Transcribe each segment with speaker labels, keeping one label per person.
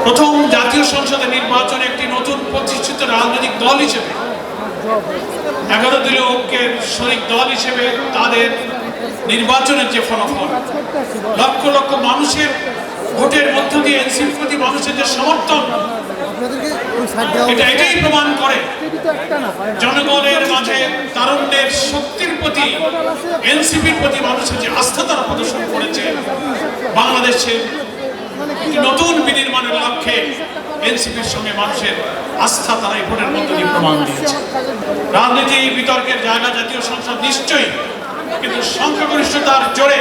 Speaker 1: প্রথম জাতীয় সংসদের নির্বাচনে একটি নতুন প্রতিষ্ঠিত রাজনৈতিক দল হিসেবে 11 দলীয় ঐক্যের শরিক দল হিসেবে তাদের নির্বাচনের যে ফলাফল, লক্ষ লক্ষ মানুষের ভোটের মধ্য দিয়ে এনসিপির প্রতি মানুষের যে সমর্থন, এটাই প্রমাণ করে জনগণের মাঝে তারুণ্যের শক্তির প্রতি, এনসিপির প্রতি মানুষের যে আস্থা তারা প্রদর্শন করেছে। বাংলাদেশের নতুন বিনির্মাণের লক্ষ্যে এনসিপির সঙ্গে মানুষের আস্থা তারা এই ভোটের মধ্য দিয়ে প্রমাণ দিয়েছে। রাজনীতি বিতর্কের জায়গা জাতীয় সংসদ নিশ্চয়ই, কিন্তু সংখ্যাগরিষ্ঠতার জোরে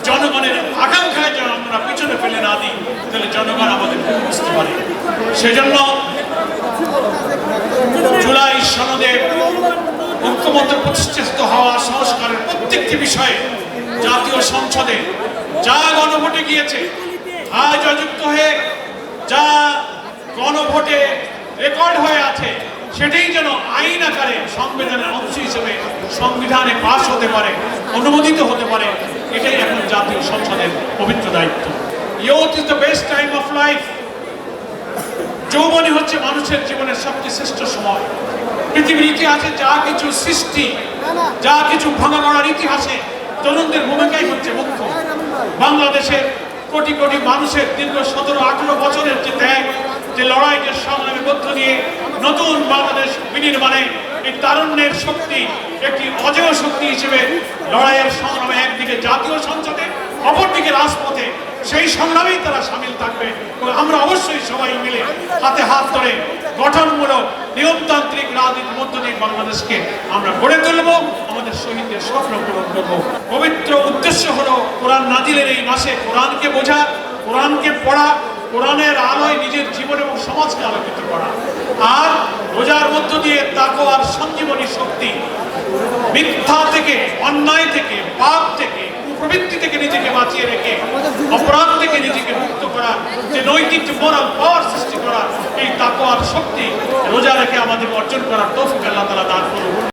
Speaker 1: জনগণের আকাঙ্ক্ষায় যেন আমরা পিছনে ফেলে না দিই, তাহলে জনগণ আমাদের বুঝতে পারে। সেজন্য জুলাই সনদে ঐক্যমত্য প্রতিষ্ঠিত হওয়া সংস্কারের প্রত্যেকটি বিষয়ে জাতীয় সংসদে যা গণভোটে গিয়েছে, আজ অযুক্ত হয়ে যা গণভোটে রেকর্ড হয়ে আছে, সেটাই যেন আইন আকারে সংবিধানের অংশ হিসেবে সংবিধানে পাস হতে পারে, অনুমোদিত হতে পারে। এটাই এখন জাতীয় সংসদের পবিত্র দায়িত্ব। Youth is the best time of life. যৌবনই হচ্ছে মানুষের জীবনের সবচেয়ে শ্রেষ্ঠ সময়। পৃথিবীর ইতিহাসে যা কিছু সৃষ্টি, যা কিছু ভাঙা গড়ার ইতিহাসে তরুণদের ভূমিকাই হচ্ছে মুখ্য। বাংলাদেশের কোটি কোটি মানুষের দীর্ঘ 17-18 বছরের যে ত্যাগ, যে লড়াই, যে সংগ্রামের মধ্য দিয়ে নতুন বাংলাদেশ বিনির্মাণে এই তারুণ্যের শক্তি একটি অজেয় শক্তি হিসেবে লড়াইয়ের সংগ্রামে একদিকে জাতীয় সংসদে, অপরদিকে রাজপথে, সেই সংগ্রামেই তারা সামিল থাকবে। আমরা অবশ্যই সবাই মিলে হাতে হাত ধরে গঠনমূলক নিয়মতান্ত্রিক রাজনীতির মধ্য দিয়ে বাংলাদেশকে আমরা গড়ে তুলব, আমাদের শহীদদের স্বপ্ন পূরণ করব। পবিত্র উদ্দেশ্য হলো কোরআন নাজিলের এই মাসে কোরআনকে বোঝা, কোরআনকে পড়া, কোরআনের আলোয় নিজের জীবন এবং সমাজকে আলোকিত করা, আর রোজার মধ্য দিয়ে তাকওয়ার সঞ্জীবনী শক্তি, মিথ্যা থেকে, অন্যায় থেকে, পাপ থেকে, প্রবৃত্তি থেকে নিজেকে বাঁচিয়ে রেখে অপরাধ থেকে নিজেকে মুক্ত করা, যে নৈতিক মোরাল পাওয়ার সৃষ্টি করা, এই তাকওয়ার শক্তি রোজা রেখে আমাদের অর্জন করার তৌফিক আল্লাহ তাআলা দান করুন।